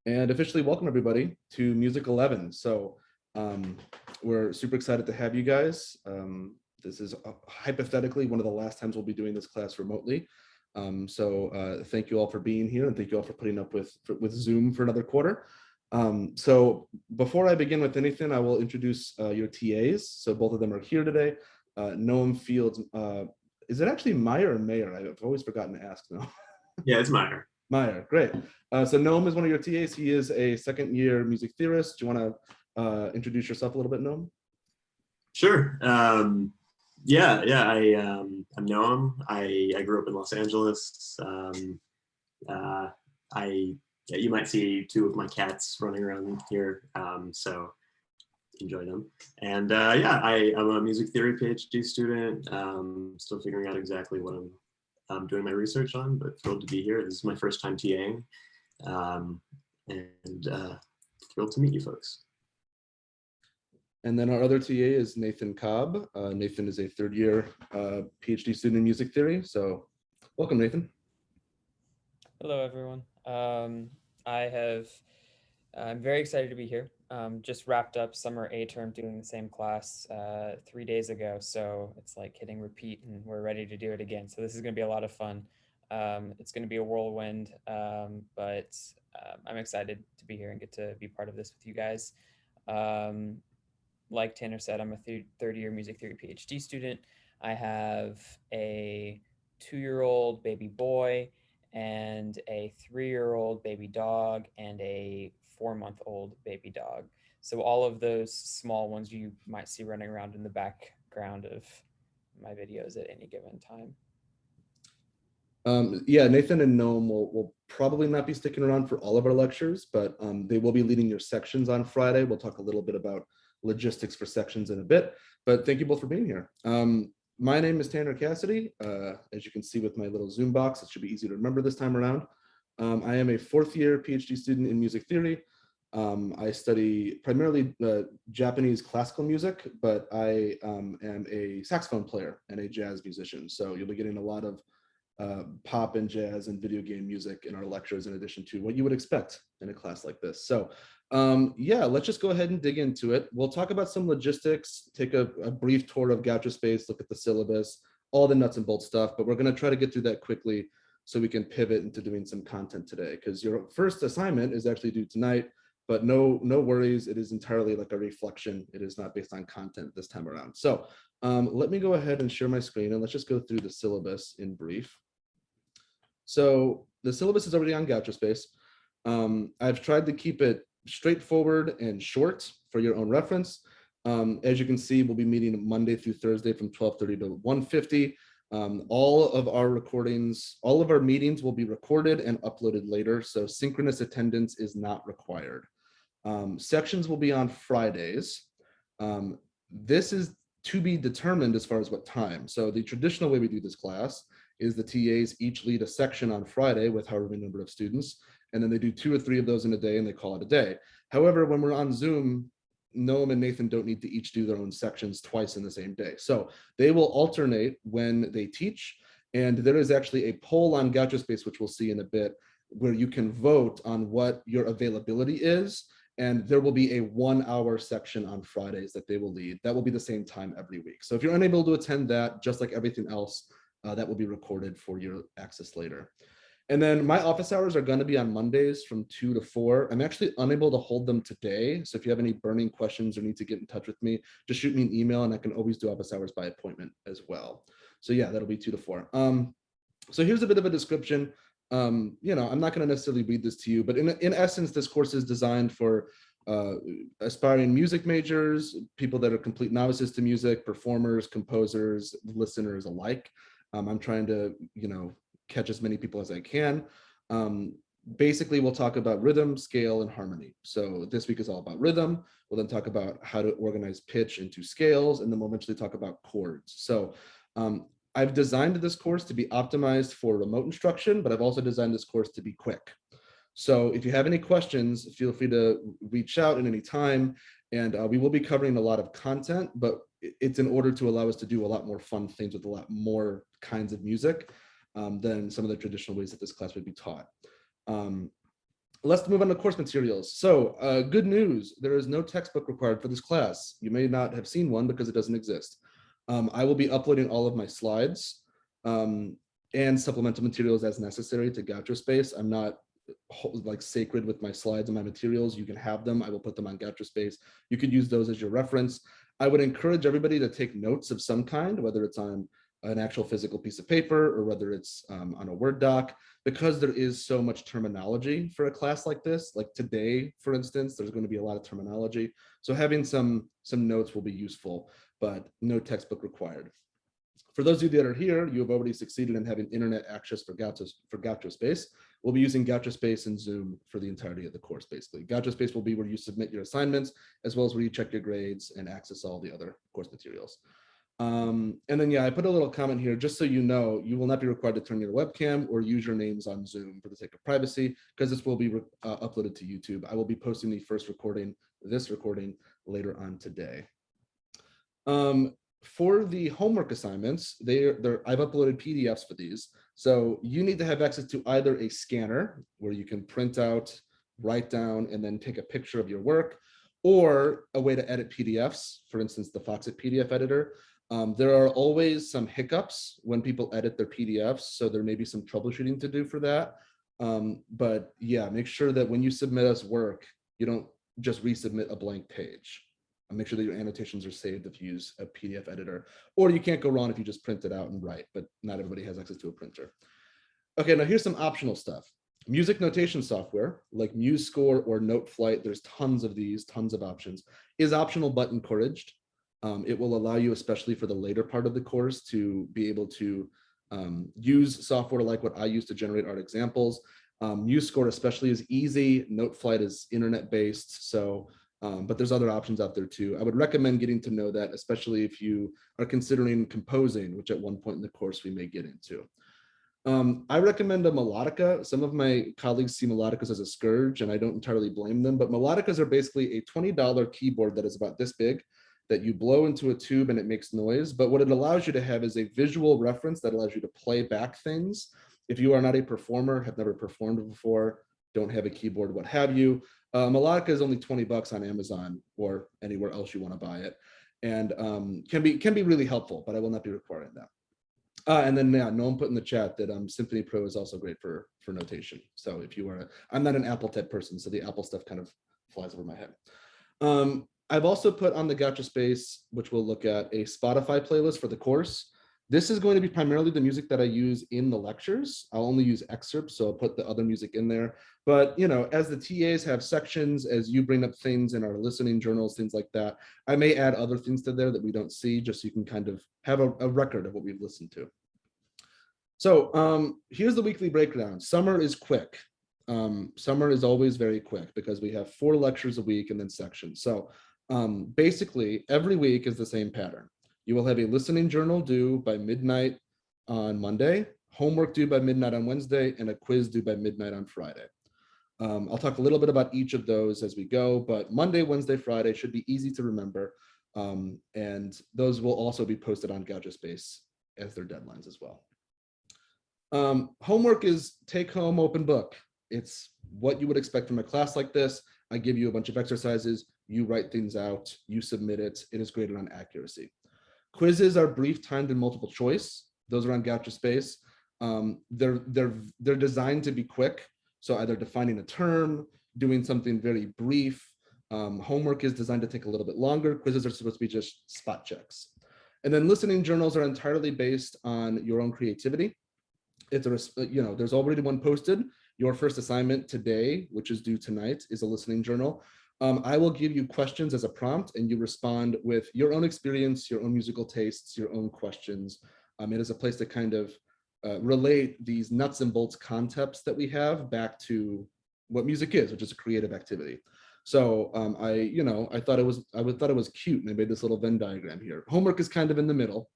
and officially welcome everybody to Music 11. So we're super excited to have you guys. This is hypothetically one of the last times we'll be doing this class remotely. Thank you all for being here, and thank you all for putting up with Zoom for another quarter. So before I begin with anything, I will introduce your TAs. So both of them are here today. Noam Fields, is it actually Meyer or Mayer? I've always forgotten to ask now. Yeah, it's Meyer. Meyer, great. So Noam is one of your TAs. He is a second-year music theorist. Do you want to introduce yourself a little bit, Noam? Sure. I'm Noam. I grew up in Los Angeles. You might see two of my cats running around here, so enjoy them. And I'm a music theory PhD student. Still figuring out exactly what I'm doing my research on, but thrilled to be here. This is my first time TAing, and thrilled to meet you folks. And then our other TA is Nathan Cobb. Nathan is a third-year PhD student in music theory. So welcome, Nathan. Hello, everyone. I'm very excited to be here. Just wrapped up summer A term doing the same class 3 days ago. So it's like hitting repeat and we're ready to do it again. So this is going to be a lot of fun. It's going to be a whirlwind, but I'm excited to be here and get to be part of this with you guys. Like Tanner said, I'm a third-year music theory PhD student. I have a 2-year-old baby boy and a 3-year-old baby dog and a 4-month-old baby dog. So all of those small ones you might see running around in the background of my videos at any given time. Yeah, Nathan and Noam will probably not be sticking around for all of our lectures, but they will be leading your sections on Friday. We'll talk a little bit about logistics for sections in a bit, but thank you both for being here. My name is Tanner Cassidy. As you can see with my little Zoom box, it should be easy to remember this time around. I am a 4th-year PhD student in music theory. I study primarily Japanese classical music, but I am a saxophone player and a jazz musician. So you'll be getting a lot of pop and jazz and video game music in our lectures, in addition to what you would expect in a class like this. So yeah, let's just go ahead and dig into it. We'll talk about some logistics, take a brief tour of Goucher Space, look at the syllabus, all the nuts and bolts stuff, but we're going to try to get through that quickly so we can pivot into doing some content today, because your first assignment is actually due tonight, but no worries, it is entirely like a reflection. It is not based on content this time around. So let me go ahead and share my screen and let's just go through the syllabus in brief. So the syllabus is already on Goucher Space. I've tried to keep it straightforward and short for your own reference. As you can see, we'll be meeting Monday through Thursday from 12:30 to 1:50. All of our recordings, all of our meetings will be recorded and uploaded later, so synchronous attendance is not required. Sections will be on Fridays. This is to be determined as far as what time. So the traditional way we do this class is the TAs each lead a section on Friday with however many number of students, and then they do 2 or 3 of those in a day and they call it a day. However, when we're on Zoom, Noam and Nathan don't need to each do their own sections twice in the same day. So they will alternate when they teach, and there is actually a poll on Goucher Space, which we'll see in a bit, where you can vote on what your availability is, and there will be a 1-hour section on Fridays that they will lead. That will be the same time every week. So if you're unable to attend that, just like everything else, that will be recorded for your access later. And then my office hours are going to be on Mondays from 2 to 4. I'm actually unable to hold them today. So if you have any burning questions or need to get in touch with me, just shoot me an email and I can always do office hours by appointment as well. So yeah, that'll be 2 to 4. So here's a bit of a description. I'm not going to necessarily read this to you, but in essence, this course is designed for aspiring music majors, people that are complete novices to music, performers, composers, listeners alike. I'm trying to, catch as many people as I can. Basically, we'll talk about rhythm, scale, and harmony. So this week is all about rhythm. We'll then talk about how to organize pitch into scales, and then we'll eventually talk about chords. So I've designed this course to be optimized for remote instruction, but I've also designed this course to be quick. So if you have any questions, feel free to reach out at any time. And we will be covering a lot of content, but it's in order to allow us to do a lot more fun things with a lot more kinds of music than some of the traditional ways that this class would be taught. Let's move on to course materials. So good news, there is no textbook required for this class. You may not have seen one because it doesn't exist. I will be uploading all of my slides and supplemental materials as necessary to GouchoSpace. I'm not like sacred with my slides and my materials. You can have them. I will put them on GouchoSpace. You could use those as your reference. I would encourage everybody to take notes of some kind, whether it's on an actual physical piece of paper or whether it's on a Word doc, because there is so much terminology for a class like this. Like today, for instance, there's going to be a lot of terminology. So having some notes will be useful, but no textbook required. For those of you that are here, you have already succeeded in having internet access for GouchoSpace. We'll be using GouchoSpace and Zoom for the entirety of the course, basically. GouchoSpace will be where you submit your assignments, as well as where you check your grades and access all the other course materials. And then, yeah, I put a little comment here, just so you know, you will not be required to turn your webcam or use your names on Zoom for the sake of privacy, because this will be uploaded to YouTube. I will be posting the first recording, this recording, later on today. For the homework assignments, I've uploaded PDFs for these. So you need to have access to either a scanner where you can print out, write down, and then take a picture of your work, or a way to edit PDFs, for instance, the Foxit PDF editor. There are always some hiccups when people edit their PDFs, so there may be some troubleshooting to do for that. But yeah, make sure that when you submit us work, you don't just resubmit a blank page. Make sure that your annotations are saved if you use a PDF editor, or you can't go wrong if you just print it out and write, but not everybody has access to a printer. Okay, now here's some optional stuff. Music notation software like MUS Score or Noteflight, there's tons of these, tons of options, is optional but encouraged. It will allow you, especially for the later part of the course, to be able to use software like what I use to generate art examples. MUS Score especially is easy. Noteflight is internet-based, so but there's other options out there too. I would recommend getting to know that, especially if you are considering composing, which at one point in the course we may get into. I recommend a melodica. Some of my colleagues see melodicas as a scourge, and I don't entirely blame them, but melodicas are basically a $20 keyboard that is about this big, that you blow into a tube and it makes noise. But what it allows you to have is a visual reference that allows you to play back things. If you are not a performer, have never performed before, don't have a keyboard, what have you, melodica is only 20 bucks on Amazon or anywhere else you want to buy it, and can be really helpful, but I will not be requiring that. And then, yeah, Noam put in the chat that Symphony Pro is also great for notation. So if you are, I'm not an Apple type person, so the Apple stuff kind of flies over my head. I've also put on the GouchoSpace, which we'll look at, a Spotify playlist for the course. This is going to be primarily the music that I use in the lectures. I'll only use excerpts, so I'll put the other music in there. But, you know, as the TAs have sections, as you bring up things in our listening journals, things like that, I may add other things to there that we don't see, just so you can kind of have a record of what we've listened to. So here's the weekly breakdown. Summer is quick. Summer is always very quick because we have 4 lectures a week and then sections. So basically, every week is the same pattern. You will have a listening journal due by midnight on Monday, homework due by midnight on Wednesday, and a quiz due by midnight on Friday. I'll talk a little bit about each of those as we go, but Monday, Wednesday, Friday should be easy to remember. And those will also be posted on GouchoSpace as their deadlines as well. Homework is take home open book. It's what you would expect from a class like this. I give you a bunch of exercises, you write things out, you submit it. It is graded on accuracy. Quizzes are brief, timed, and multiple choice. Those are on GouchoSpace. They're designed to be quick. So either defining a term, doing something very brief. Homework is designed to take a little bit longer. Quizzes are supposed to be just spot checks. And then listening journals are entirely based on your own creativity. It's there's already one posted. Your first assignment today, which is due tonight, is a listening journal. I will give you questions as a prompt and you respond with your own experience, your own musical tastes, your own questions. It is a place to kind of relate these nuts and bolts concepts that we have back to what music is, which is a creative activity. So I thought it was cute, and I made this little Venn diagram here. Homework is kind of in the middle,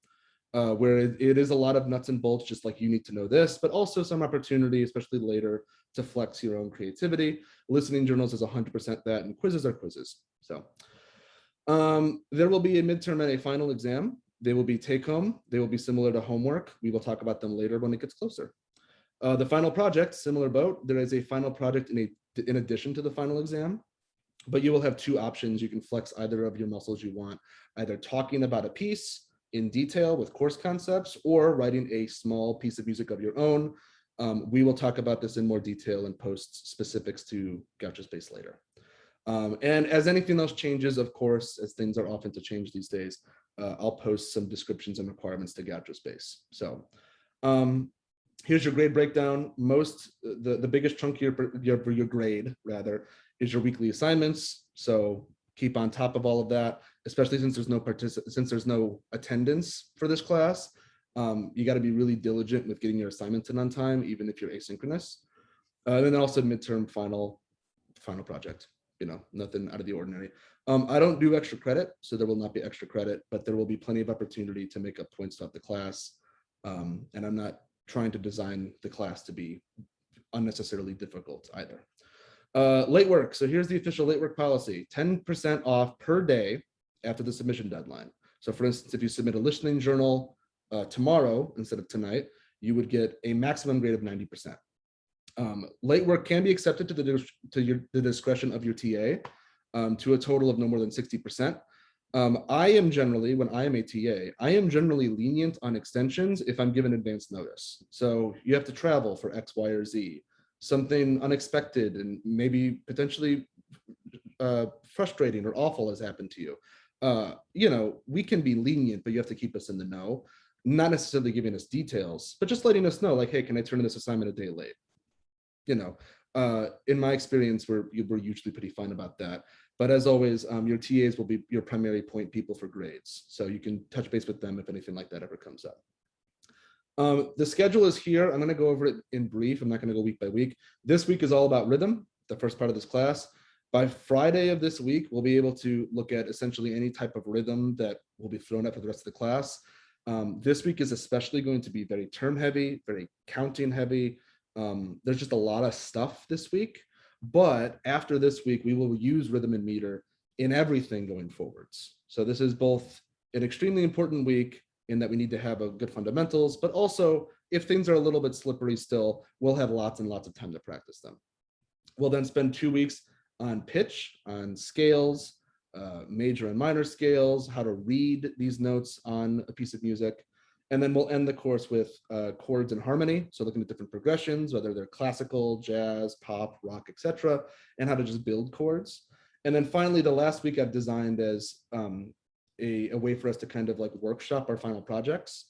where it is a lot of nuts and bolts, just like you need to know this, but also some opportunity, especially later, to flex your own creativity. Listening journals is 100% that, and quizzes are quizzes. So there will be a midterm and a final exam. They will be take home. They will be similar to homework. We will talk about them later when it gets closer. The final project, similar boat. There is a final project in a in addition to the final exam. But you will have two options. You can flex either of your muscles you want, either talking about a piece in detail with course concepts or writing a small piece of music of your own. We will talk about this in more detail and post specifics to Gaucho Space later. And as anything else changes, of course, as things are often to change these days, I'll post some descriptions and requirements to Gaucho Space. So here's your grade breakdown. The biggest chunk of your grade rather is your weekly assignments. So keep on top of all of that, especially since there's no attendance for this class. You got to be really diligent with getting your assignments in on time, even if you're asynchronous. And then also midterm final project. Nothing out of the ordinary. I don't do extra credit, so there will not be extra credit, but there will be plenty of opportunity to make up points throughout the class. And I'm not trying to design the class to be unnecessarily difficult either. Late work. So here's the official late work policy: 10% off per day after the submission deadline. So for instance, if you submit a listening journal tomorrow instead of tonight, you would get a maximum grade of 90%. Late work can be accepted to the discretion of your TA to a total of no more than 60%. I am generally, when I am a TA, I am generally lenient on extensions if I'm given advance notice. So you have to travel for X, Y, or Z, something unexpected and maybe potentially frustrating or awful has happened to you. We can be lenient, but you have to keep us in the know, not necessarily giving us details, but just letting us know, like, hey, can I turn in this assignment a day late? In my experience, we're usually pretty fine about that. But as always, your TAs will be your primary point people for grades. So you can touch base with them if anything like that ever comes up. The schedule is here. I'm going to go over it in brief. I'm not going to go week by week. This week is all about rhythm, the first part of this class. By Friday of this week, we'll be able to look at essentially any type of rhythm that will be thrown up for the rest of the class. This week is especially going to be very term heavy, very counting heavy. There's just a lot of stuff this week, but after this week, we will use rhythm and meter in everything going forwards. So this is both an extremely important week in that we need to have a good fundamentals, but also if things are a little bit slippery still, we'll have lots and lots of time to practice them. We'll then spend 2 weeks on pitch, on scales, major and minor scales, how to read these notes on a piece of music. And then we'll end the course with chords and harmony. So looking at different progressions, whether they're classical, jazz, pop, rock, etc., and how to just build chords. And then finally, the last week I've designed as a way for us to kind of like workshop our final projects.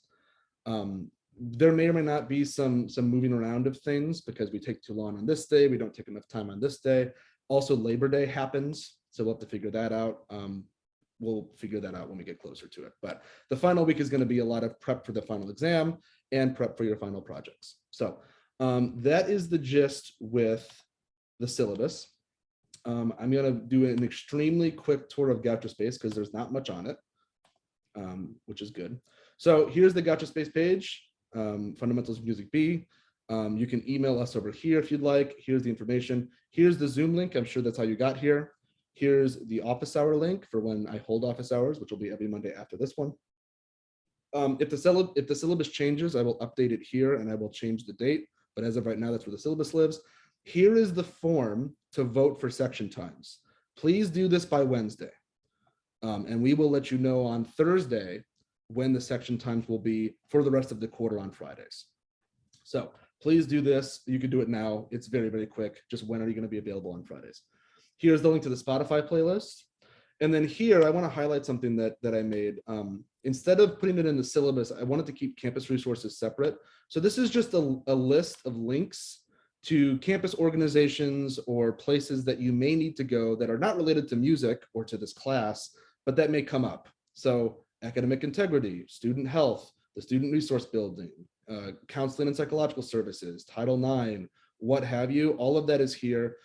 There may or may not be some moving around of things because we take too long on this day, we don't take enough time on this day. Also, Labor Day happens, so we'll have to figure that out. We'll figure that out when we get closer to it. But the final week is going to be a lot of prep for the final exam and prep for your final projects. So that is the gist with the syllabus. I'm going to do an extremely quick tour of Gaucho Space because there's not much on it, which is good. So here's the Gaucho Space page, Fundamentals of Music B. You can email us over here if you'd like. Here's the information. Here's the Zoom link. I'm sure that's how you got here. Here's the office hour link for when I hold office hours, which will be every Monday after this one. If the syllabus changes, I will update it here and I will change the date. But as of right now, that's where the syllabus lives. Here is the form to vote for section times. Please do this by Wednesday. And we will let you know on Thursday when the section times will be for the rest of the quarter on Fridays. So please do this. You can do it now. It's very, very quick. Just when are you going to be available on Fridays? Here's the link to the Spotify playlist. And then here, I want to highlight something that I made. Instead of putting it in the syllabus, I wanted to keep campus resources separate. So this is just a list of links to campus organizations or places that you may need to go that are not related to music or to this class, but that may come up. So academic integrity, student health, the student resource building, counseling and psychological services, Title IX, what have you, all of that is here.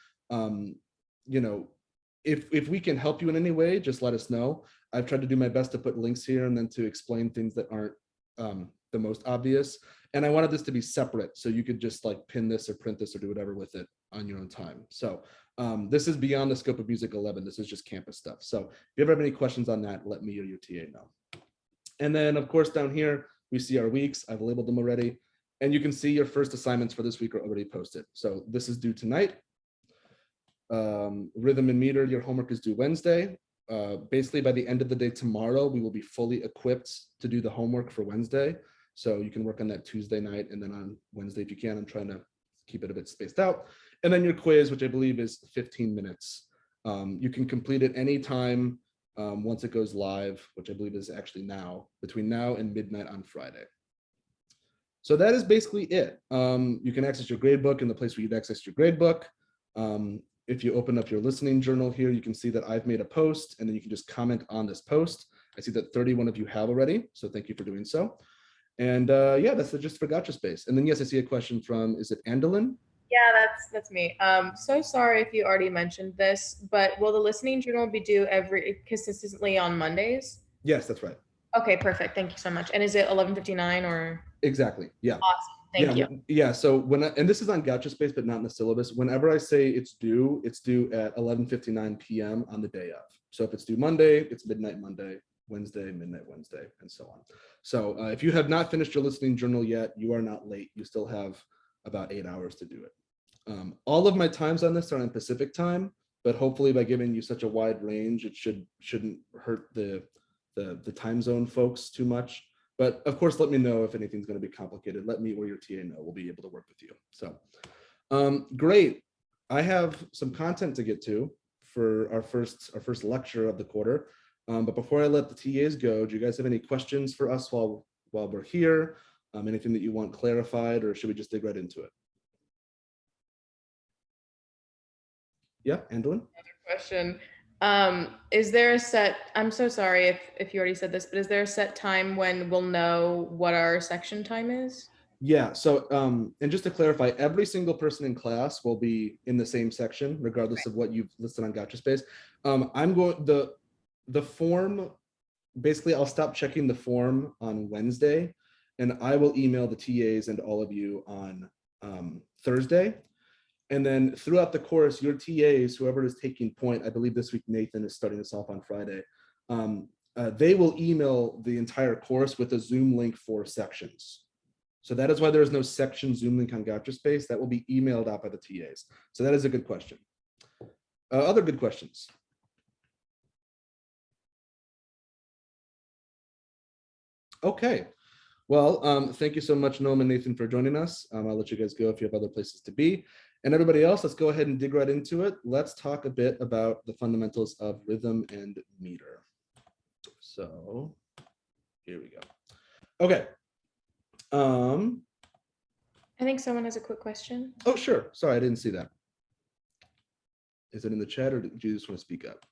If we can help you in any way, just let us know. I've tried to do my best to put links here and then to explain things that aren't the most obvious. And I wanted this to be separate so you could just like pin this or print this or do whatever with it on your own time. So this is beyond the scope of Music 11. This is just campus stuff. So if you ever have any questions on that, let me or your TA know. And then of course, down here, we see our weeks. I've labeled them already. And you can see your first assignments for this week are already posted. So this is due tonight. rhythm and meter, your homework is due Wednesday. Basically by the end of the day tomorrow, we will be fully equipped to do the homework for Wednesday. So you can work on that Tuesday night, and then on Wednesday if you can. I'm trying to keep it a bit spaced out. And then your quiz, which I believe is 15 minutes. You can complete it anytime once it goes live, which I believe is actually now, between now and midnight on Friday. So that is basically it. You can access your gradebook in the place where you'd access your gradebook. If you open up your listening journal here, you can see that I've made a post, and then you can just comment on this post. I see that 31 of you have already, so thank you for doing so. And yeah, that's the gist for Gotcha Space. And then yes, I see a question from, is it Andalin? Yeah, that's me. So sorry if you already mentioned this, but will the listening journal be due consistently on Mondays? Yes, that's right. Okay, perfect. Thank you so much. And is it 11:59 or? Exactly. Yeah. Awesome. Thank you. Yeah. So and this is on Gotcha Space, but not in the syllabus. Whenever I say it's due at 11:59 p.m. on the day of. So if it's due Monday, it's midnight Monday, Wednesday, midnight Wednesday, and so on. So if you have not finished your listening journal yet, you are not late. You still have about 8 hours to do it. All of my times on this are in Pacific time, but hopefully by giving you such a wide range, it shouldn't hurt the time zone folks too much. But of course, let me know if anything's going to be complicated. Let me or your TA know. We'll be able to work with you. So great. I have some content to get to for our first lecture of the quarter. But before I let the TAs go, do you guys have any questions for us while we're here? Anything that you want clarified, or should we just dig right into it? Yeah, Andalin? Another question. Is there a set, I'm so sorry if you already said this, but is there a set time when we'll know what our section time is? Yeah, so and just to clarify, every single person in class will be in the same section, regardless of what you've listed on Gotcha Space. I'm going, the form, basically I'll stop checking the form on Wednesday, and I will email the TAs and all of you on Thursday. And then throughout the course, your TAs, whoever is taking point, I believe this week Nathan is starting us off on Friday, they will email the entire course with a Zoom link for sections. So that is why there is no section Zoom link on Gotcha Space. That will be emailed out by the TAs. So that is a good question. Other good questions? Okay. Well, thank you so much, Noam and Nathan, for joining us. I'll let you guys go if you have other places to be. And everybody else, let's go ahead and dig right into it. Let's talk a bit about the fundamentals of rhythm and meter. So here we go. Okay. I think someone has a quick question. Oh, sure. Sorry, I didn't see that. Is it in the chat, or do you just want to speak up?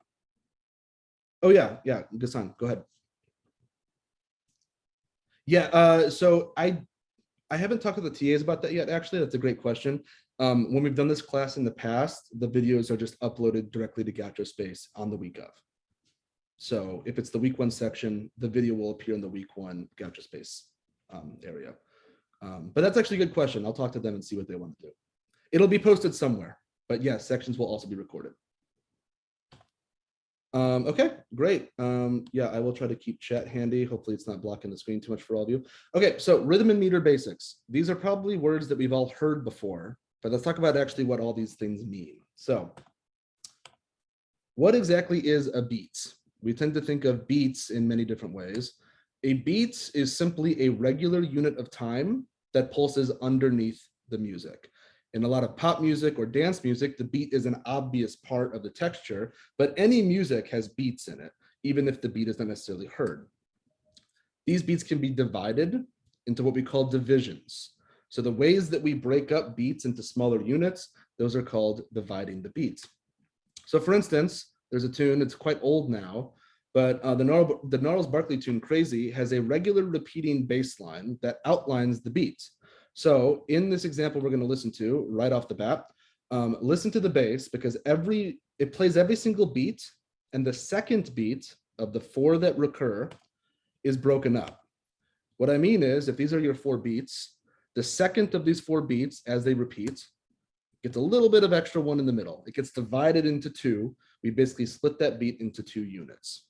Oh, yeah. Gassan, go ahead. Yeah, so I haven't talked to the TAs about that yet, actually. That's a great question. When we've done this class in the past, the videos are just uploaded directly to Gotcha Space on the week of. So if it's the week 1 section, the video will appear in the week 1 Gotcha Space area. But that's actually a good question. I'll talk to them and see what they want to do. It'll be posted somewhere, but yes, sections will also be recorded. Okay, great. Yeah, I will try to keep chat handy. Hopefully it's not blocking the screen too much for all of you. Okay, so rhythm and meter basics. These are probably words that we've all heard before, but let's talk about actually what all these things mean. So what exactly is a beat? We tend to think of beats in many different ways. A beat is simply a regular unit of time that pulses underneath the music. In a lot of pop music or dance music, the beat is an obvious part of the texture, but any music has beats in it, even if the beat is not necessarily heard. These beats can be divided into what we call divisions. So the ways that we break up beats into smaller units, those are called dividing the beats. So for instance, there's a tune, it's quite old now, but the Gnarls Barkley tune Crazy has a regular repeating bass line that outlines the beat. So in this example we're going to listen to right off the bat, listen to the bass, because it plays every single beat, and the second beat of the 4 that recur is broken up. What I mean is, if these are your 4 beats, the second of these 4 beats, as they repeat, gets a little bit of extra 1 in the middle. It gets divided into 2. We basically split that beat into 2 units.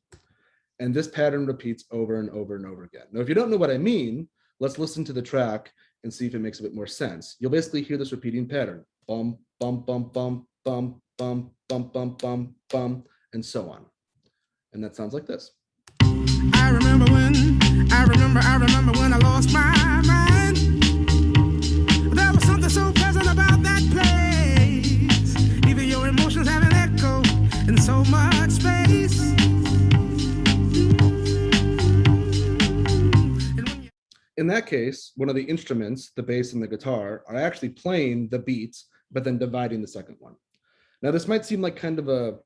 And this pattern repeats over and over and over again. Now, if you don't know what I mean, let's listen to the track and see if it makes a bit more sense. You'll basically hear this repeating pattern. Bum, bum, bum, bum, bum, bum, bum, bum, bum, bum, and so on. And that sounds like this. I remember when I lost my mind. There was something so pleasant about that place. Even your emotions have an echo in so much space. In that case, one of the instruments, the bass and the guitar, are actually playing the beats, but then dividing the second one. Now, this might seem like kind of a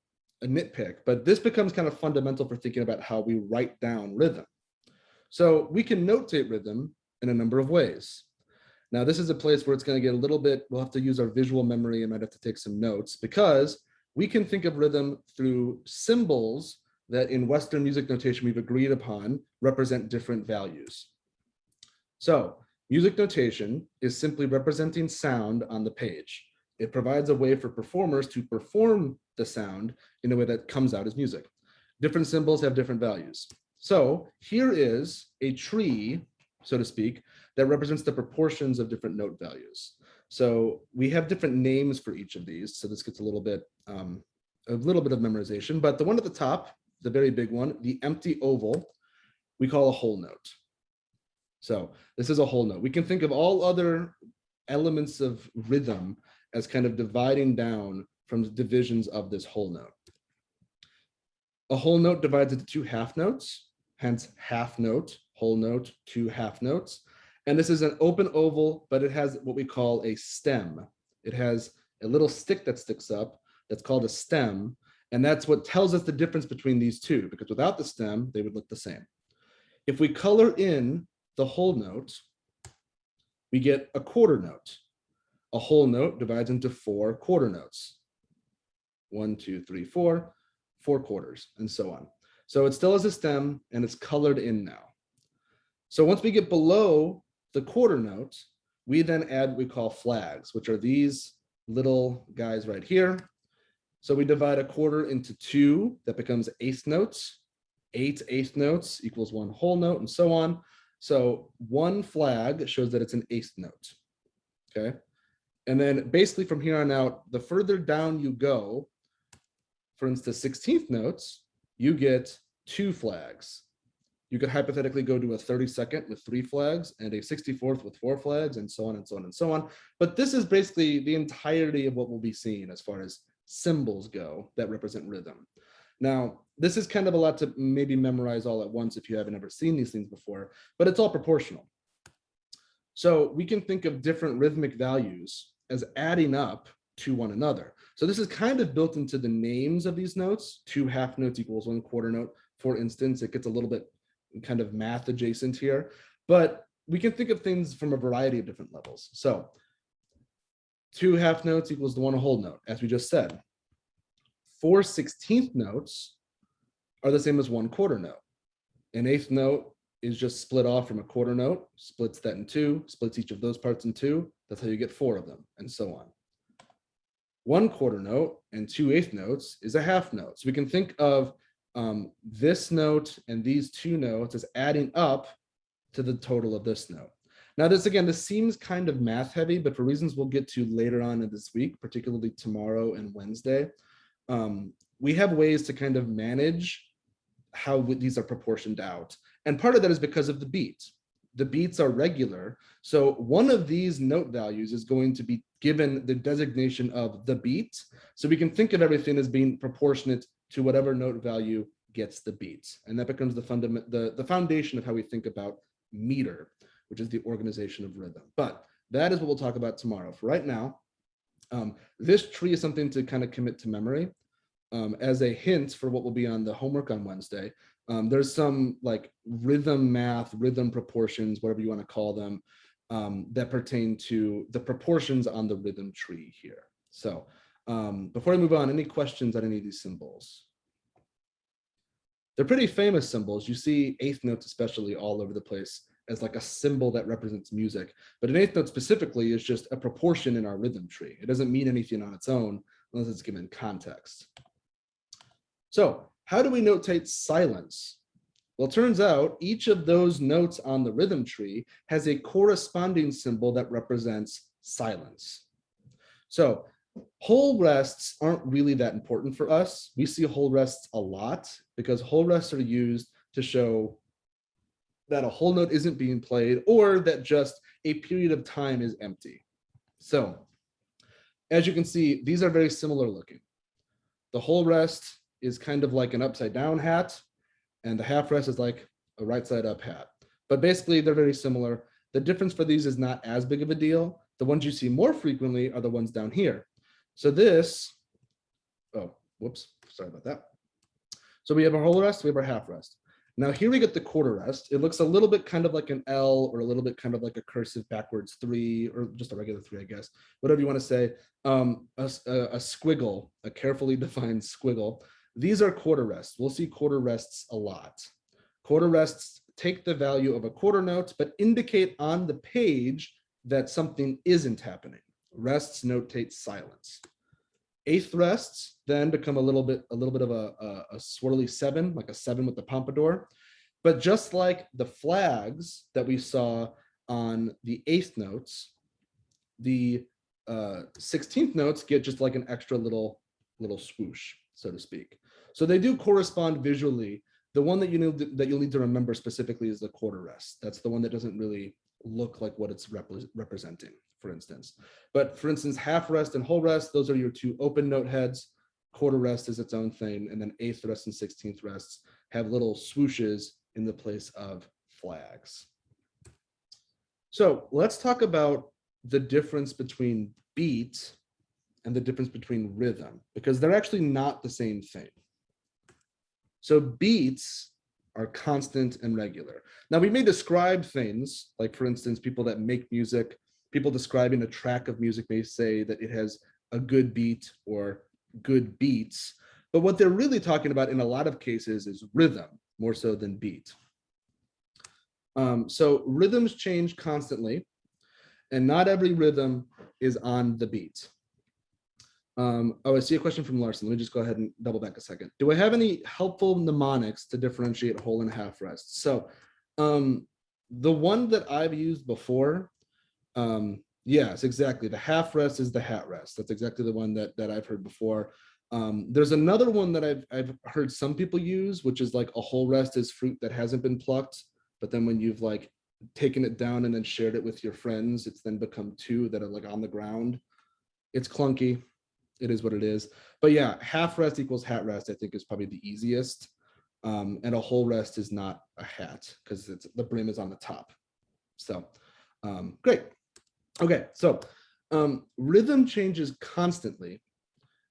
nitpick, but this becomes kind of fundamental for thinking about how we write down rhythm. So we can notate rhythm in a number of ways. Now, this is a place where it's going to get a little bit, we'll have to use our visual memory and might have to take some notes, because we can think of rhythm through symbols that in Western music notation we've agreed upon represent different values. So music notation is simply representing sound on the page. It provides a way for performers to perform the sound in a way that comes out as music. Different symbols have different values. So here is a tree, so to speak, that represents the proportions of different note values. So we have different names for each of these. So this gets a little bit of memorization, but the one at the top, the very big one, the empty oval, we call a whole note. So this is a whole note. We can think of all other elements of rhythm as kind of dividing down from the divisions of this whole note. A whole note divides into two half notes, hence half note, whole note, two half notes. And this is an open oval, but it has what we call a stem. It has a little stick that sticks up that's called a stem. And that's what tells us the difference between these two, because without the stem, they would look the same. If we color in the whole note, we get a quarter note. A whole note divides into 4 quarter notes. 1, 2, 3, 4, 4 quarters, and so on. So it still has a stem and it's colored in now. So once we get below the quarter note, we then add what we call flags, which are these little guys right here. So we divide a quarter into 2, that becomes eighth notes. 8 eighth notes equals 1 whole note, and so on. So 1 flag shows that it's an eighth note, okay? And then basically from here on out, the further down you go, for instance, 16th notes, you get 2 flags. You could hypothetically go to a 32nd with 3 flags and a 64th with 4 flags, and so on and so on and so on. But this is basically the entirety of what we'll be seeing as far as symbols go that represent rhythm. Now, this is kind of a lot to maybe memorize all at once if you haven't ever seen these things before, but it's all proportional. So we can think of different rhythmic values as adding up to one another. So this is kind of built into the names of these notes. 2 half notes equals 1 quarter note. For instance, it gets a little bit kind of math adjacent here, but we can think of things from a variety of different levels. So 2 half notes equals the 1 whole note, as we just said. 4 16th notes are the same as 1 quarter note. An eighth note is just split off from a quarter note, splits that in 2, splits each of those parts in 2. That's how you get 4 of them, and so on. 1 quarter note and 2 eighth notes is a half note. So we can think of this note and these 2 notes as adding up to the total of this note. Now this, again, this seems kind of math heavy, but for reasons we'll get to later on in this week, particularly tomorrow and Wednesday, we have ways to kind of manage how these are proportioned out. And part of that is because of the beat. The beats are regular. So one of these note values is going to be given the designation of the beat. So we can think of everything as being proportionate to whatever note value gets the beats. And that becomes the foundation of how we think about meter, which is the organization of rhythm. But that is what we'll talk about tomorrow. For right now, this tree is something to kind of commit to memory. As a hint for what will be on the homework on Wednesday, there's some like rhythm math, rhythm proportions, whatever you want to call them, that pertain to the proportions on the rhythm tree here. So before I move on, any questions on any of these symbols? They're pretty famous symbols. You see eighth notes especially all over the place as like a symbol that represents music. But an eighth note specifically is just a proportion in our rhythm tree. It doesn't mean anything on its own unless it's given context. So how do we notate silence? Well, it turns out each of those notes on the rhythm tree has a corresponding symbol that represents silence. So Whole rests aren't really that important for us. We see whole rests a lot because whole rests are used to show that a whole note isn't being played or that just a period of time is empty. So as you can see, these are very similar looking. The whole rest is kind of like an upside down hat, and the half rest is like a right side up hat. But basically they're very similar. The difference for these is not as big of a deal. The ones you see more frequently are the ones down here. So this, oh, whoops, sorry about that. So we have our whole rest, we have our half rest. Now here we get the quarter rest. It looks a little bit kind of like an L or a little bit kind of like a cursive backwards 3 or just a regular 3, I guess, whatever you want to say. A squiggle, a carefully defined squiggle. These are quarter rests. We'll see quarter rests a lot. Quarter rests take the value of a quarter note, but indicate on the page that something isn't happening. Rests notate silence. Eighth rests then become a little bit of a swirly 7, like a 7 with the pompadour. But just like the flags that we saw on the 8th notes, the 16th notes get just like an extra little swoosh, so to speak. So they do correspond visually. The one that you'll need to remember specifically is the quarter rest. That's the one that doesn't really look like what it's representing, for instance. But for instance, half rest and whole rest, those are your two open note heads. Quarter rest is its own thing. And then 8th rest and 16th rests have little swooshes in the place of flags. So let's talk about the difference between beat and the difference between rhythm, because they're actually not the same thing. So beats are constant and regular. Now we may describe things like, for instance, people that make music, people describing a track of music may say that it has a good beat or good beats, but what they're really talking about in a lot of cases is rhythm more so than beat. So rhythms change constantly, and not every rhythm is on the beat. Oh, I see a question from Larson. Let me just go ahead and double back a second. Do I have any helpful mnemonics to differentiate whole and half rest? So the one that I've used before, yes, exactly. The half rest is the hat rest. That's exactly the one that I've heard before. There's another one that I've heard some people use, which is like a whole rest is fruit that hasn't been plucked, but then when you've like taken it down and then shared it with your friends, it's then become 2 that are like on the ground. It's clunky. It is what it is. But yeah, half rest equals hat rest, I think is probably the easiest. And a whole rest is not a hat because the brim is on the top. So great. Okay, so rhythm changes constantly,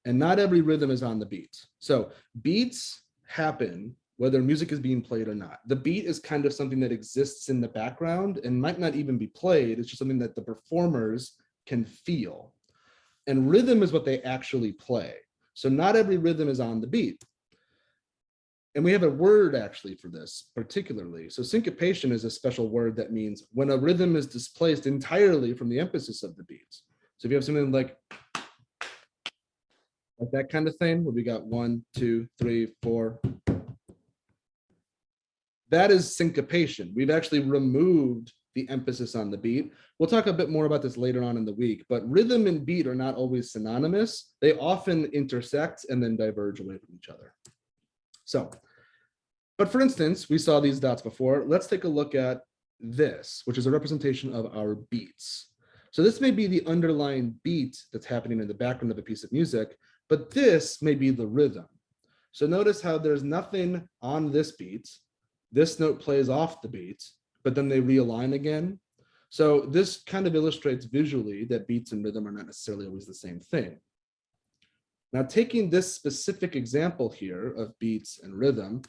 and not every rhythm is on the beat. So beats happen whether music is being played or not. The beat is kind of something that exists in the background and might not even be played. It's just something that the performers can feel. And rhythm is what they actually play. So not every rhythm is on the beat. And we have a word actually for this particularly. So syncopation is a special word that means when a rhythm is displaced entirely from the emphasis of the beat. So if you have something like that kind of thing, where we got 1, 2, 3, 4, that is syncopation. We've actually removed the emphasis on the beat. We'll talk a bit more about this later on in the week, but rhythm and beat are not always synonymous. They often intersect and then diverge away from each other. So, but for instance, we saw these dots before. Let's take a look at this, which is a representation of our beats. So this may be the underlying beat that's happening in the background of a piece of music, but this may be the rhythm. So notice how there's nothing on this beat. This note plays off the beat, but then they realign again. So this kind of illustrates visually that beats and rhythm are not necessarily always the same thing. Now, taking this specific example here of beats and rhythm,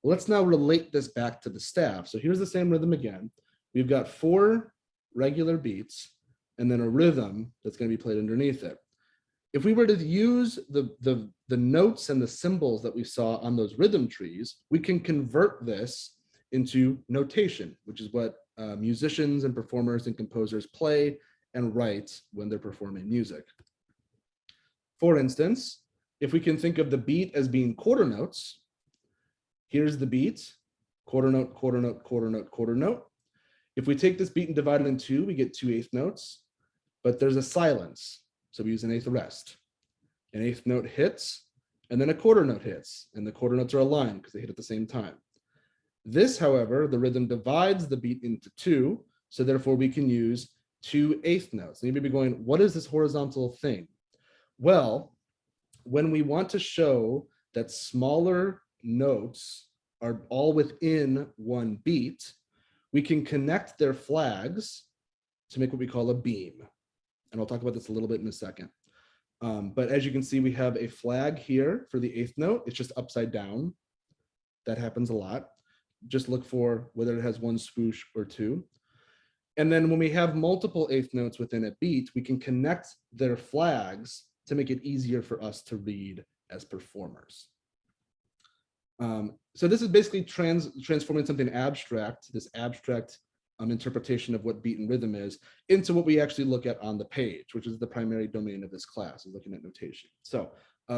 let's now relate this back to the staff. So here's the same rhythm again. We've got 4 regular beats and then a rhythm that's going to be played underneath it. If we were to use the notes and the symbols that we saw on those rhythm trees, we can convert this into notation, which is what musicians and performers and composers play and write when they're performing music. For instance, if we can think of the beat as being quarter notes, here's the beat, quarter note, quarter note, quarter note, quarter note. If we take this beat and divide it in 2, we get 2 eighth notes, but there's a silence. So we use an eighth rest. an eighth note hits, and then a quarter note hits, and the quarter notes are aligned because they hit at the same time. This, however, the rhythm divides the beat into two, so therefore we can use 2 eighth notes. And you may be going, what is this horizontal thing? Well, when we want to show that smaller notes are all within one beat, we can connect their flags to make what we call a beam. And I'll talk about this a little bit in a second. But as you can see, we have a flag here for the eighth note. It's just upside down. That happens a lot. Just look for whether it has one swoosh or two. And then when we have multiple eighth notes within a beat, we can connect their flags to make it easier for us to read as performers. So this is basically transforming something abstract, this abstract interpretation of what beat and rhythm is, into what we actually look at on the page, which is the primary domain of this class, is looking at notation. So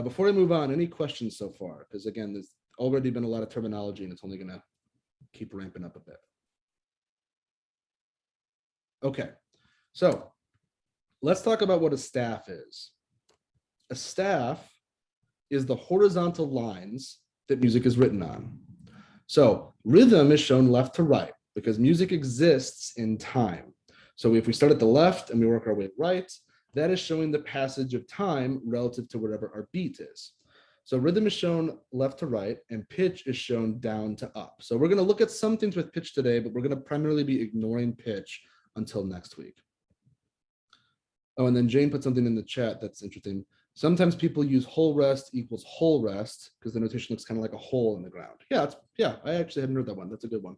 before I move on, any questions so far? Because again, there's already been a lot of terminology and it's only gonna keep ramping up a bit. Okay, so let's talk about what a staff is. A staff is the horizontal lines that music is written on. So rhythm is shown left to right because music exists in time. So if we start at the left and we work our way right, that is showing the passage of time relative to whatever our beat is. So rhythm is shown left to right and pitch is shown down to up. So we're going to look at some things with pitch today, but we're going to primarily be ignoring pitch until next week. Oh, and then Jane put something in the chat that's interesting. Sometimes people use whole rest equals whole rest because the notation looks kind of like a hole in the ground. Yeah, I actually hadn't heard that one. That's a good one.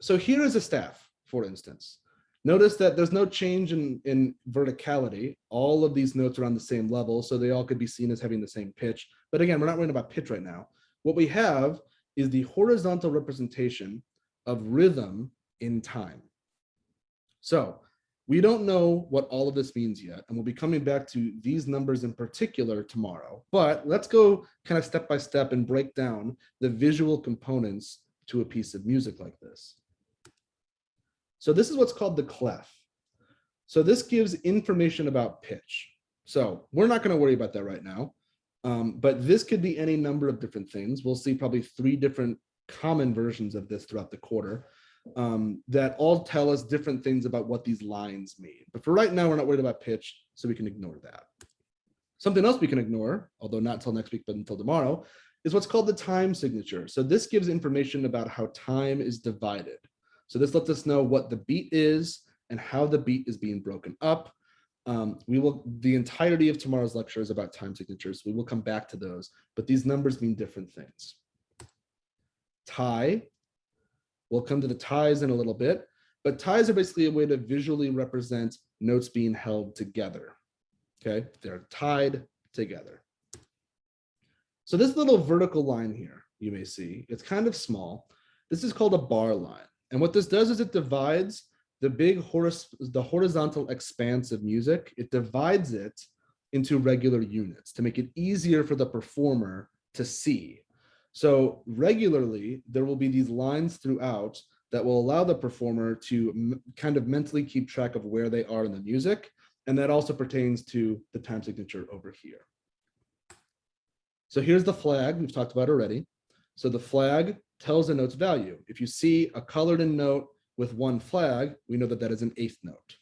So here is a staff, for instance. Notice that there's no change in verticality. All of these notes are on the same level, so they all could be seen as having the same pitch. But again, we're not worrying about pitch right now. What we have is the horizontal representation of rhythm in time. So we don't know what all of this means yet, and we'll be coming back to these numbers in particular tomorrow. But let's go kind of step by step and break down the visual components to a piece of music like this. So this is what's called the clef. So this gives information about pitch. So we're not going to worry about that right now, but this could be any number of different things. We'll see probably 3 different common versions of this throughout the quarter that all tell us different things about what these lines mean. But for right now, we're not worried about pitch, so we can ignore that. Something else we can ignore, although not until next week, but until tomorrow, is what's called the time signature. So this gives information about how time is divided. So this lets us know what the beat is and how the beat is being broken up. The entirety of tomorrow's lecture is about time signatures. We will come back to those, but these numbers mean different things. Tie, we'll come to the ties in a little bit, but ties are basically a way to visually represent notes being held together. Okay, they're tied together. So this little vertical line here, you may see, it's kind of small. This is called a bar line. And what this does is it divides the horizontal expanse of music. It divides it into regular units to make it easier for the performer to see. So regularly, there will be these lines throughout that will allow the performer to kind of mentally keep track of where they are in the music. And that also pertains to the time signature over here. So here's the flag we've talked about already. So the flag tells a note's value. If you see a colored in note with one flag, we know that that is an eighth note.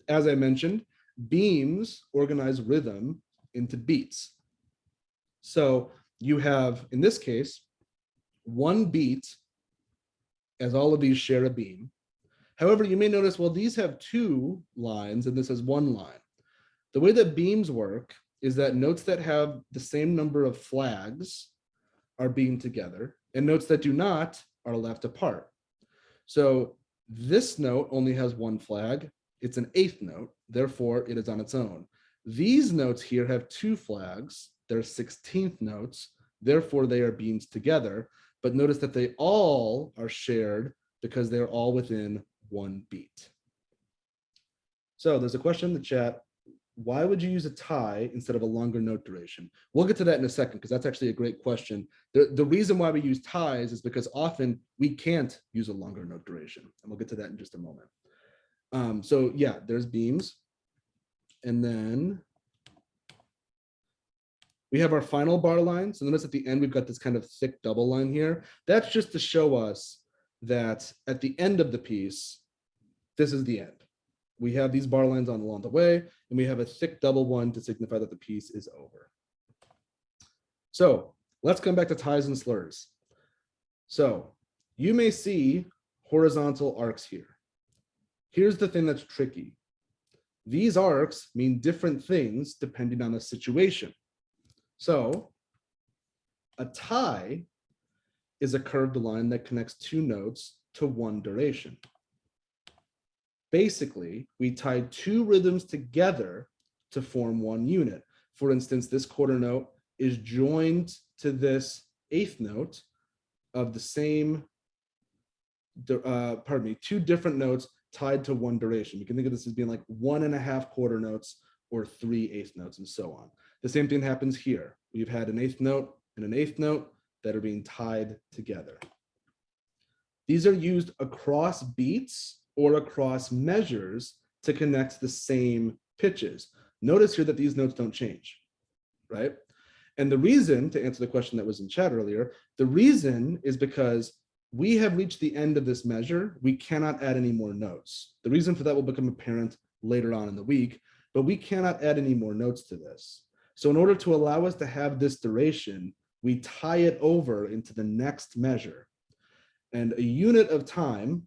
As I mentioned, beams organize rhythm into beats. So you have, in this case, one beat as all of these share a beam. However, you may notice, well, these have 2 lines and this has 1 line. The way that beams work is that notes that have the same number of flags are beamed together, and notes that do not are left apart. So this note only has 1 flag. It's an eighth note, therefore it is on its own. These notes here have 2 flags. They're 16th notes, therefore they are beamed together. But notice that they all are shared because they're all within 1 beat. So there's a question in the chat. Why would you use a tie instead of a longer note duration? We'll get to that in a second because that's actually a great question. The reason why we use ties is because often we can't use a longer note duration. And we'll get to that in just a moment. So yeah, there's beams. And then We have our final bar line. So notice at the end, we've got this kind of thick double line here. That's just to show us that at the end of the piece, this is the end. We have these bar lines on along the way, and we have a thick double one to signify that the piece is over. So let's come back to ties and slurs. So you may see horizontal arcs here. Here's the thing that's tricky. These arcs mean different things depending on the situation. So a tie is a curved line that connects two notes to one duration. Basically, we tied two rhythms together to form one unit. For instance, this quarter note is joined to this eighth note of the same, two different notes tied to one duration. You can think of this as being like 1.5 quarter notes or 3 eighth notes and so on. The same thing happens here. We've had an eighth note and an eighth note that are being tied together. These are used across beats or across measures to connect the same pitches. Notice here that these notes don't change, right? And the reason, to answer the question that was in chat earlier, the reason is because we have reached the end of this measure. We cannot add any more notes. The reason for that will become apparent later on in the week, but we cannot add any more notes to this. So in order to allow us to have this duration, we tie it over into the next measure. And a unit of time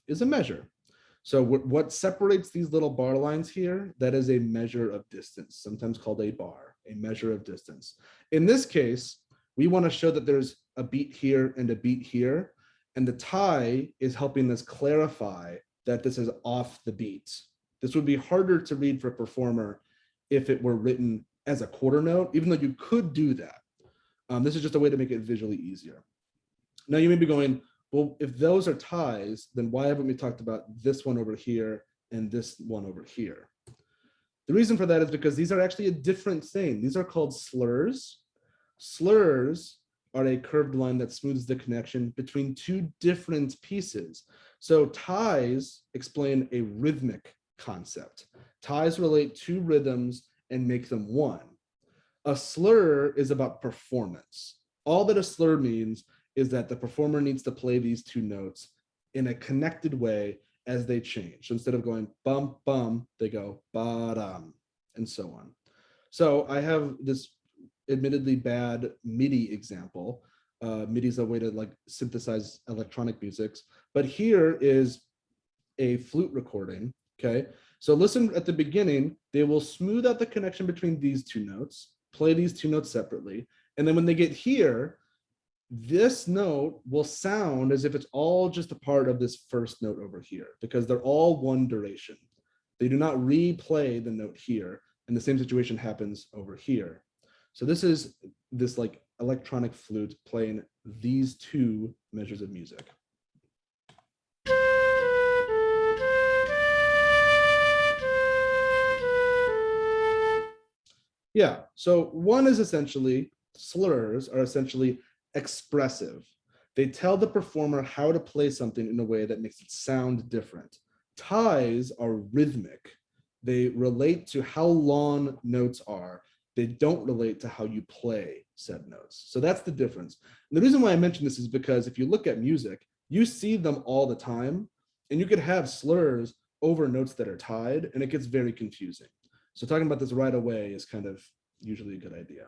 is a measure. So what separates these little bar lines here, that is a measure of distance, sometimes called a bar, a measure of distance. In this case, we want to show that there's a beat here and a beat here, and the tie is helping us clarify that this is off the beat. This would be harder to read for a performer if it were written as a quarter note, even though you could do that. This is just a way to make it visually easier. Now you may be going, well, if those are ties, then why haven't we talked about this one over here and this one over here? The reason for that is because these are actually a different thing. These are called slurs. Slurs are a curved line that smooths the connection between two different pieces. So ties explain a rhythmic concept. Ties relate two rhythms and make them one. A slur is about performance. All that a slur means is that the performer needs to play these two notes in a connected way as they change. So instead of going bum, bum, they go ba-dum, and so on. So I have this admittedly bad MIDI example. MIDI is a way to like synthesize electronic music, but here is a flute recording, okay? So listen at the beginning, they will smooth out the connection between these two notes, play these two notes separately, and then when they get here, this note will sound as if it's all just a part of this first note over here, because they're all one duration. They do not replay the note here, and the same situation happens over here. So this is this like electronic flute playing these two measures of music. Yeah, so one is essentially, slurs are essentially expressive. They tell the performer how to play something in a way that makes it sound different. Ties are rhythmic. They relate to how long notes are. They don't relate to how you play said notes. So that's the difference. And the reason why I mention this is because if you look at music, you see them all the time, and you could have slurs over notes that are tied, and it gets very confusing. So talking about this right away is kind of usually a good idea.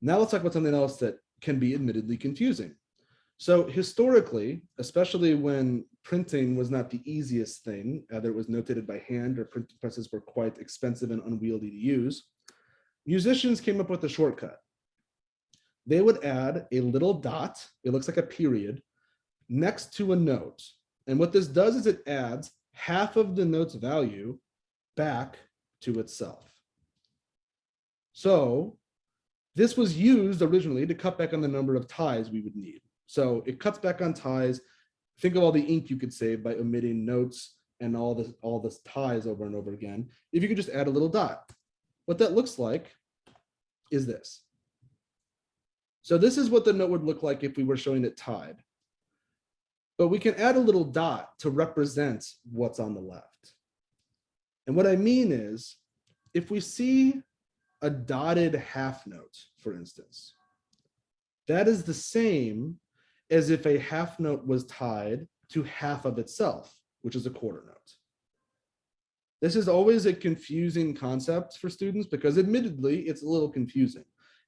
Now let's talk about something else that can be admittedly confusing. So historically, especially when printing was not the easiest thing, either it was notated by hand or printing presses were quite expensive and unwieldy to use, musicians came up with a shortcut. They would add a little dot, it looks like a period, next to a note. And what this does is it adds half of the note's value back to itself. So this was used originally to cut back on the number of ties we would need. So it cuts back on ties. Think of all the ink you could save by omitting notes and all this ties over and over again. If you could just add a little dot. What that looks like is this. So this is what the note would look like if we were showing it tied. But we can add a little dot to represent what's on the left. And what I mean is, if we see a dotted half note, for instance, that is the same as if a half note was tied to half of itself, which is a quarter note. This is always a confusing concept for students because admittedly, it's a little confusing.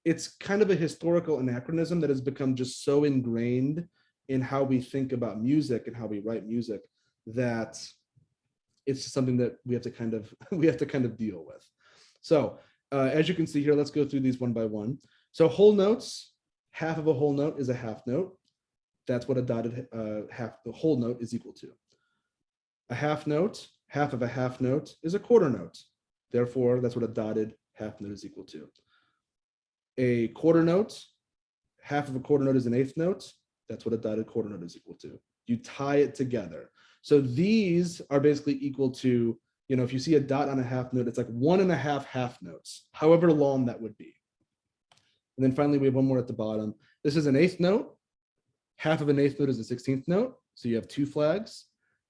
It's kind of a historical anachronism that has become just so ingrained in how we think about music and how we write music that it's just something that we have to kind of deal with. So as you can see here, let's go through these one by one. So whole notes, half of a whole note is a half note. That's what a dotted the whole note is equal to. A half note, half of a half note is a quarter note. Therefore, that's what a dotted half note is equal to. A quarter note, half of a quarter note is an eighth note. That's what a dotted quarter note is equal to. You tie it together. So these are basically equal to, if you see a dot on a half note, it's like 1.5 half notes, however long that would be. And then finally, we have one more at the bottom. This is an eighth note. Half of an eighth note is a 16th note. So you have 2 flags.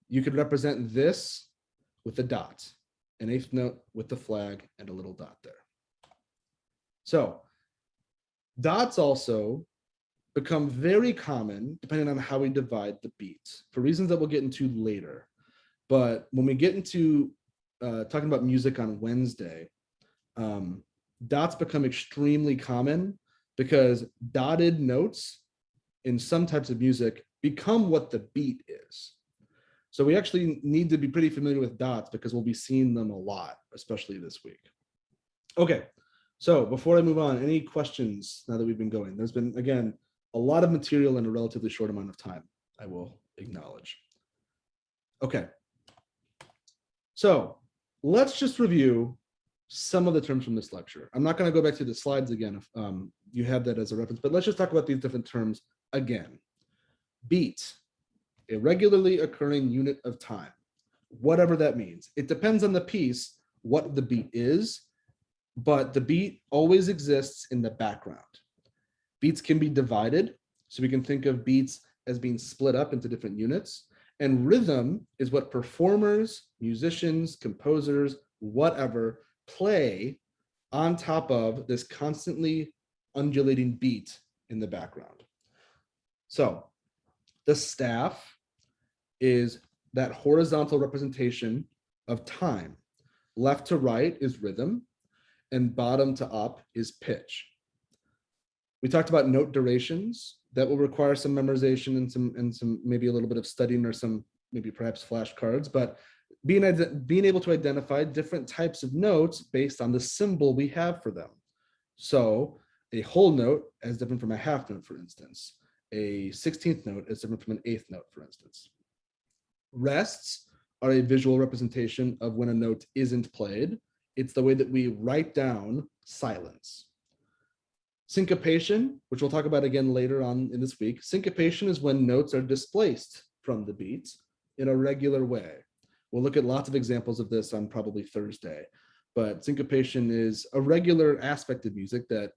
You could represent this with a dot, an eighth note with the flag and a little dot there. So dots also become very common depending on how we divide the beat for reasons that we'll get into later. But when we get into talking about music on Wednesday, dots become extremely common because dotted notes in some types of music become what the beat is. So we actually need to be pretty familiar with dots because we'll be seeing them a lot, especially this week. Okay, so before I move on, any questions now that we've been going? There's been, again, a lot of material in a relatively short amount of time, I will acknowledge. Okay, so let's just review some of the terms from this lecture. I'm not going to go back to the slides again if you have that as a reference, but let's just talk about these different terms again. Beat, a regularly occurring unit of time, whatever that means. It depends on the piece what the beat is, but the beat always exists in the background. Beats can be divided, so we can think of beats as being split up into different units. And rhythm is what performers, musicians, composers, whatever, play on top of this constantly undulating beat in the background. So the staff is that horizontal representation of time. Left to right is rhythm, and bottom to up is pitch. We talked about note durations that will require some memorization and some maybe a little bit of studying or some maybe perhaps flashcards, but being able to identify different types of notes based on the symbol we have for them. So a whole note is different from a half note, for instance. A 16th note is different from an eighth note, for instance. Rests are a visual representation of when a note isn't played. It's the way that we write down silence. Syncopation, which we'll talk about again later on in this week. Syncopation is when notes are displaced from the beats in a regular way. We'll look at lots of examples of this on probably Thursday, but syncopation is a regular aspect of music that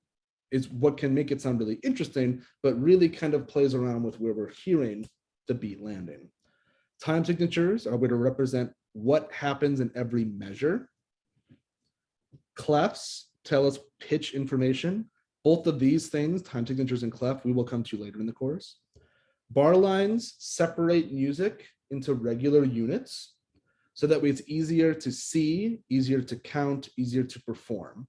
is what can make it sound really interesting, but really kind of plays around with where we're hearing the beat landing. Time signatures are a way to represent what happens in every measure. Clefs tell us pitch information. Both of these things, time signatures and clef, we will come to later in the course. Bar lines separate music into regular units so that way it's easier to see, easier to count, easier to perform.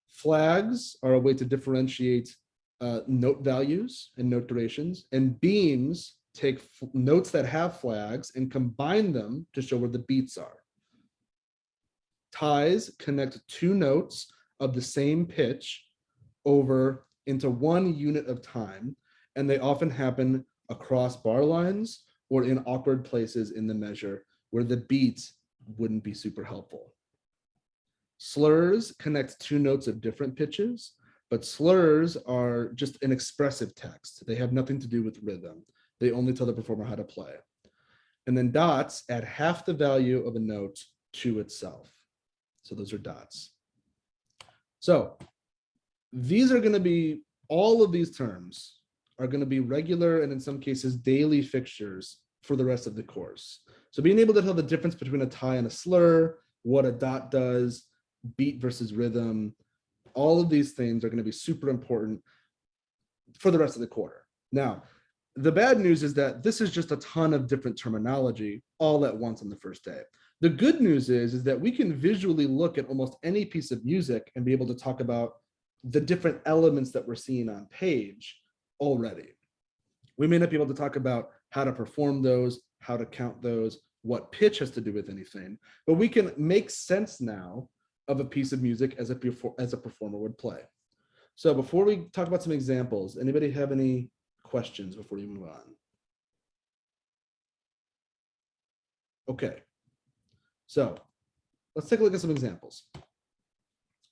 Flags are a way to differentiate note values and note durations, and beams take notes that have flags and combine them to show where the beats are. Ties connect 2 notes of the same pitch over into 1 unit of time, and they often happen across bar lines or in awkward places in the measure where the beat wouldn't be super helpful. Slurs connect 2 notes of different pitches, but slurs are just an expressive text. They have nothing to do with rhythm. They only tell the performer how to play. And then dots add half the value of a note to itself. So those are dots. So these are going to be, all of these terms are going to be regular and in some cases daily fixtures for the rest of the course. So being able to tell the difference between a tie and a slur, what a dot does, beat versus rhythm. All of these things are going to be super important for the rest of the quarter. Now, the bad news is that this is just a ton of different terminology all at once on the first day. The good news is that we can visually look at almost any piece of music and be able to talk about the different elements that we're seeing on page already. We may not be able to talk about how to perform those, how to count those, what pitch has to do with anything, but we can make sense now of a piece of music as a performer would play. So before we talk about some examples, anybody have any questions before we move on? Okay, so let's take a look at some examples.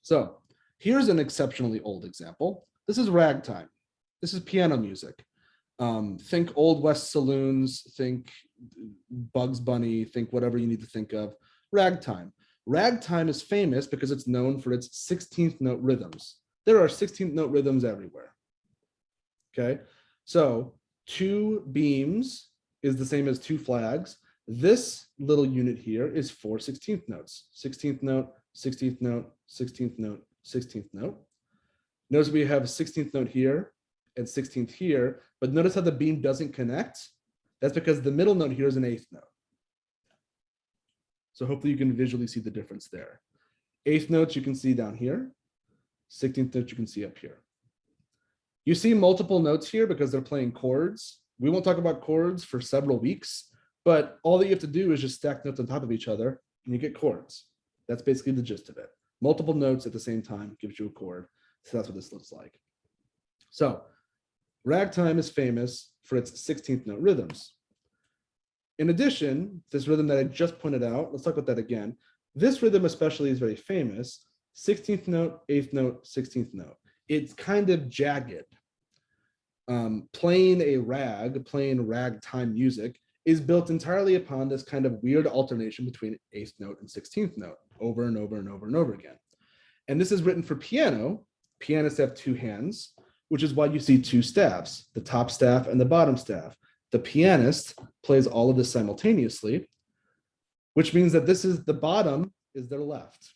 So here's an exceptionally old example. This is ragtime. This is piano music. Think Old West saloons, think Bugs Bunny, think whatever you need to think of. Ragtime. Ragtime is famous because it's known for its 16th note rhythms. There are 16th note rhythms everywhere. Okay, so 2 beams is the same as 2 flags. This little unit here is 4 16th notes. 16th note, 16th note, 16th note, 16th note. Notice we have a 16th note here and 16th here, but notice how the beam doesn't connect. That's because the middle note here is an 8th note. So hopefully you can visually see the difference there. 8th notes you can see down here. 16th note you can see up here. You see multiple notes here because they're playing chords. We won't talk about chords for several weeks, but all that you have to do is just stack notes on top of each other and you get chords. That's basically the gist of it. Multiple notes at the same time gives you a chord. So that's what this looks like. So ragtime is famous for its 16th note rhythms. In addition, this rhythm that I just pointed out, let's talk about that again. This rhythm especially is very famous. 16th note, 8th note, 16th note. It's kind of jagged. Playing ragtime music is built entirely upon this kind of weird alternation between 8th note and 16th note over and over and over and over again. And this is written for piano. Pianists have 2 hands, which is why you see 2 staffs, the top staff and the bottom staff. The pianist plays all of this simultaneously, which means that this is the bottom is their left.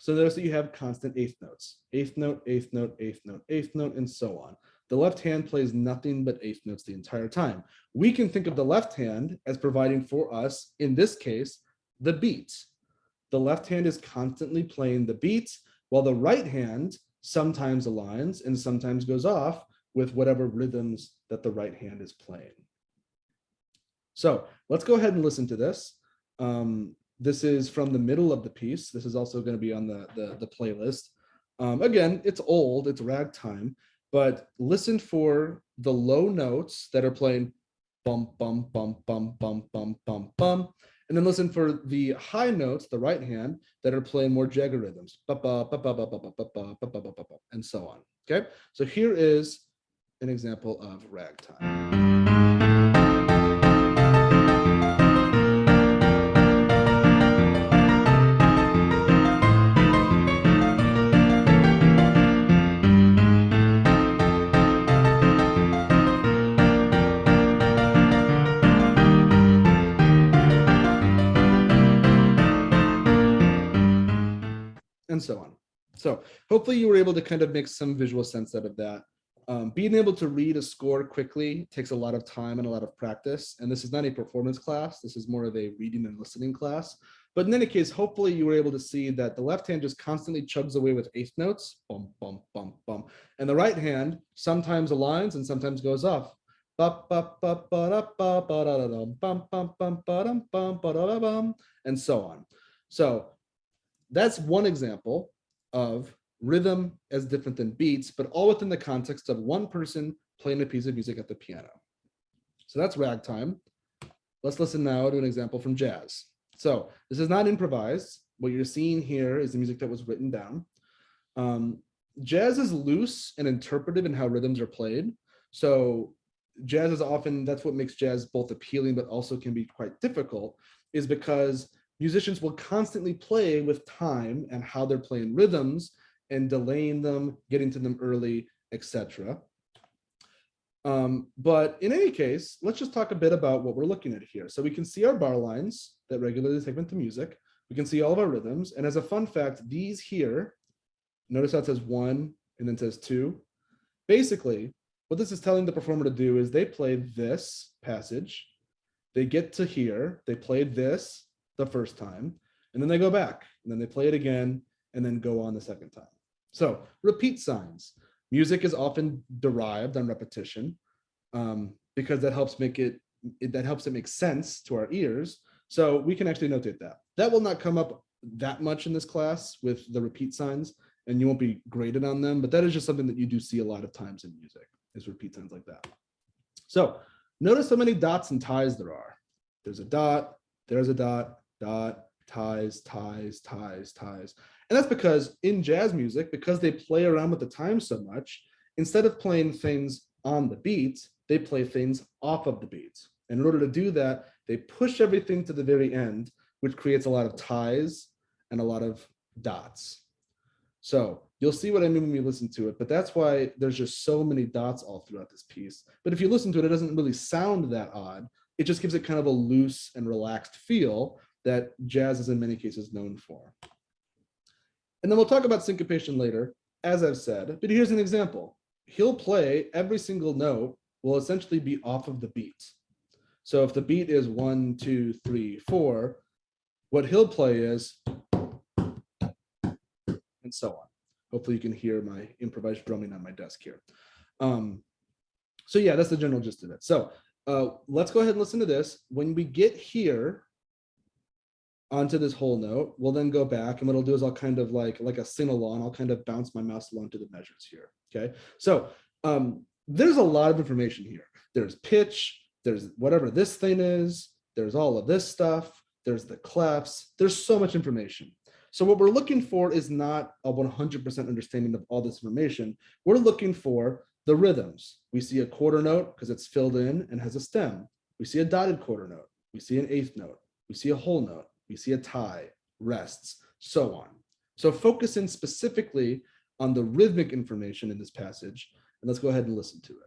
So there's that you have constant 8th notes, 8th note, 8th note, 8th note, 8th note, and so on. The left hand plays nothing but 8th notes the entire time. We can think of the left hand as providing for us, in this case, the beat. The left hand is constantly playing the beat, while the right hand sometimes aligns and sometimes goes off with whatever rhythms that the right hand is playing. So let's go ahead and listen to this. This is from the middle of the piece. This is also going to be on the playlist. Again, it's old, it's ragtime, but listen for the low notes that are playing bum, bum, bum, bum, bum, bum, bum, bum. And then listen for the high notes, the right hand, that are playing more jagged rhythms, and so on. Okay, so here is an example of ragtime. And so on. So hopefully you were able to kind of make some visual sense out of that. Being able to read a score quickly takes a lot of time and a lot of practice. And this is not a performance class. This is more of a reading and listening class. But in any case, hopefully you were able to see that the left hand just constantly chugs away with 8th notes, bum, bum, bum, bum. And the right hand sometimes aligns and sometimes goes off. And so on. So that's one example of rhythm as different than beats, but all within the context of one person playing a piece of music at the piano. So that's ragtime. Let's listen now to an example from jazz. So this is not improvised. What you're seeing here is the music that was written down. Jazz is loose and interpretive in how rhythms are played. So jazz is often, that's what makes jazz both appealing, but also can be quite difficult, is because musicians will constantly play with time and how they're playing rhythms and delaying them, getting to them early, etc. But in any case, let's just talk a bit about what we're looking at here. So we can see our bar lines that regularly segment the music. we can see all of our rhythms. And as a fun fact, these here, notice how it says 1 and then says 2. Basically, what this is telling the performer to do is they play this passage, they get to here, they played this the first time, and then they go back, and then they play it again, and then go on the second time. So repeat signs. Music is often derived on repetition because that helps make it make sense to our ears. So we can actually notate that. That will not come up that much in this class with the repeat signs, and you won't be graded on them, but that is just something that you do see a lot of times in music, is repeat signs like that. So notice how many dots and ties there are. There's a dot, there's a dot, dot, ties, ties, ties, ties. And that's because in jazz music, because they play around with the time so much, instead of playing things on the beat, they play things off of the beat. And in order to do that, they push everything to the very end, which creates a lot of ties and a lot of dots. So you'll see what I mean when you listen to it, but that's why there's just so many dots all throughout this piece. But if you listen to it, it doesn't really sound that odd. It just gives it kind of a loose and relaxed feel that jazz is in many cases known for. And then we'll talk about syncopation later, as I've said, but here's an example. He'll play every single note will essentially be off of the beat. So if the beat is 1, 2, 3, 4, what he'll play is, and so on. Hopefully you can hear my improvised drumming on my desk here. So yeah, that's the general gist of it. So let's go ahead and listen to this. When we get here onto this whole note, we'll then go back, and what I'll do is I'll kind of like a sing-along, I'll kind of bounce my mouse along to the measures here, okay? So there's a lot of information here. There's pitch, there's whatever this thing is, there's all of this stuff, there's the clefs, there's so much information. So what we're looking for is not a 100% understanding of all this information. We're looking for the rhythms. We see a quarter note because it's filled in and has a stem. We see a dotted quarter note. We see an eighth note. We see a whole note. We see a tie, rests, so on. So focus in specifically on the rhythmic information in this passage, and let's go ahead and listen to it.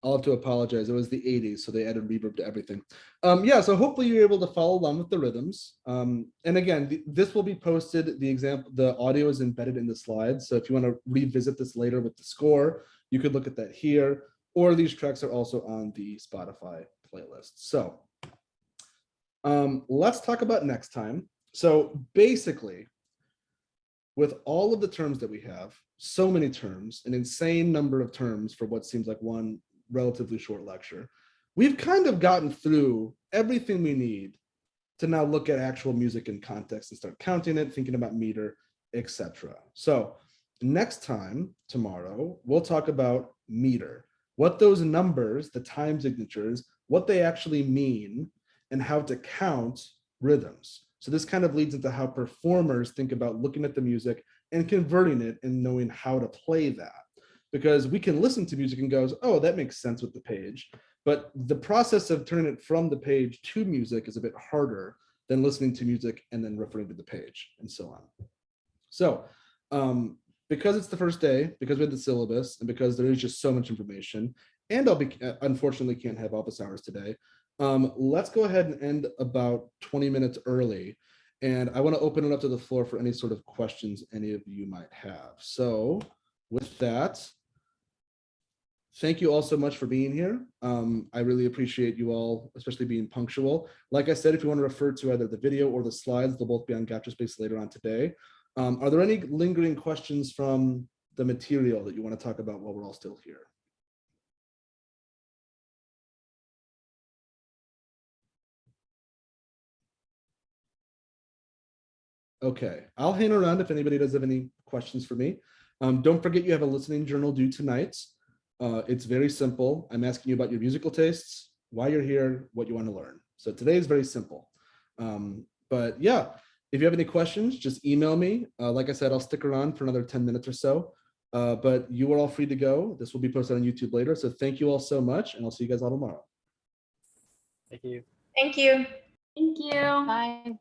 I'll have to apologize. It was the 80s, so they added reverb to everything. Yeah, so hopefully you're able to follow along with the rhythms. And again, this will be posted. The audio is embedded in the slides. So if you want to revisit this later with the score, you could look at that here, or these tracks are also on the Spotify playlist. So let's talk about next time. So basically, with all of the terms that we have, so many terms, an insane number of terms for what seems like one relatively short lecture, we've kind of gotten through everything we need to now look at actual music in context and start counting it, thinking about meter, etc. So next time, tomorrow, we'll talk about meter, what those numbers, the time signatures, what they actually mean, and how to count rhythms. So this kind of leads into how performers think about looking at the music and converting it and knowing how to play that. Because we can listen to music and go, oh, that makes sense with the page. But the process of turning it from the page to music is a bit harder than listening to music and then referring to the page and so on. So because it's the first day, because we had the syllabus, and because there is just so much information, and unfortunately can't have office hours today, let's go ahead and end about 20 minutes early. And I want to open it up to the floor for any sort of questions any of you might have. So with that, thank you all so much for being here. I really appreciate you all, especially being punctual. Like I said, if you want to refer to either the video or the slides, they'll both be on GaptoSpace later on today. Are there any lingering questions from the material that you want to talk about while we're all still here? Okay, I'll hang around if anybody does have any questions for me. Don't forget you have a listening journal due tonight. It's very simple. I'm asking you about your musical tastes, why you're here, what you want to learn. So today is very simple. But yeah, if you have any questions, just email me. Like I said, I'll stick around for another 10 minutes or so. But you are all free to go. This will be posted on YouTube later. So thank you all so much, and I'll see you guys all tomorrow. Thank you. Thank you. Thank you. Bye.